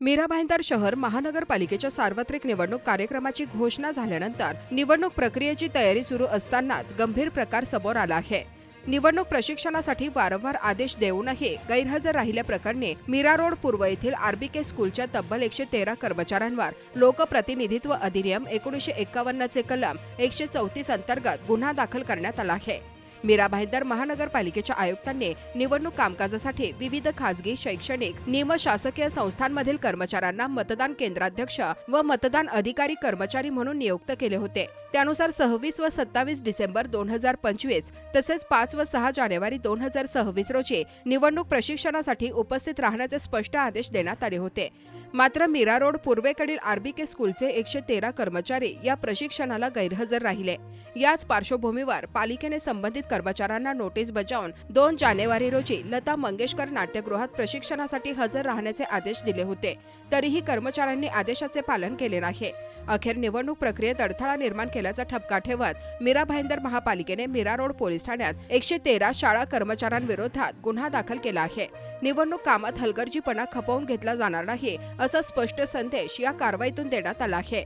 मीरा भाईंदर शहर महानगरपालिकेच्या सार्वत्रिक निवडणूक कार्यक्रमाची घोषणा झाल्यानंतर निवडणूक प्रक्रियेची तयारी सुरू असतानाच गंभीर प्रकार समोर आला आहे। निवडणूक प्रशिक्षणासाठी वारंवार आदेश देऊनही गैरहजर राहिल्याप्रकरणी मीरा रोड पूर्व येथील आरबीके स्कूलच्या तब्बल 113 कर्मचाऱ्यांवर लोकप्रतिनिधित्व अधिनियम 1951 चे कलम 134 अंतर्गत गुन्हा दाखल करण्यात आला आहे। मीरा भाईंदर महानगरपालिकेच्या आयुक्तांनी निवडणूक कामकाजासाठी विविध खासगी शैक्षणिक निमशासकीय संस्थांमधील कर्मचाऱ्यांना मतदान केंद्राध्यक्ष व मतदान अधिकारी कर्मचारी म्हणून नियुक्त केले होते। त्यानुसार 26 व 27 डिसेंबर 2025 तसेच 5 व 6 जानेवारी 2026 रोजी निवडणूक प्रशिक्षणासाठी उपस्थित राहण्याचे स्पष्ट आदेश देण्यात आले होते। मात्र मीरा रोड पूर्वेकडील आरबीके स्कूलचे 113 कर्मचारी या प्रशिक्षणाला गैरहजर राहिले। याच पार्श्वभूमीवर पालिकेने संबंधित कर्मचाऱ्यांना नोटीस बजावून 2 जानेवारी रोजी लता मंगेशकर नाट्यगृहात प्रशिक्षणासाठी हजर राहण्याचे आदेश दिले होते। तरीही कर्मचाऱ्यांनी आदेशाचे पालन केले नाही। अखेर निवडणूक प्रक्रियेत अडथळा निर्माण केल्याचा ठपका ठेवत मीरा भाईंदर महापालिकेने मीरा रोड पोलीस ठाण्यात 113 शाळा कर्मचाऱ्यांविरोधात गुन्हा दाखल केला आहे। निवडणूक कामात हलगर्जीपणा खपवून घेतला जाणार नाही असा स्पष्ट संदेश या कारवाईतून देण्यात आला आहे।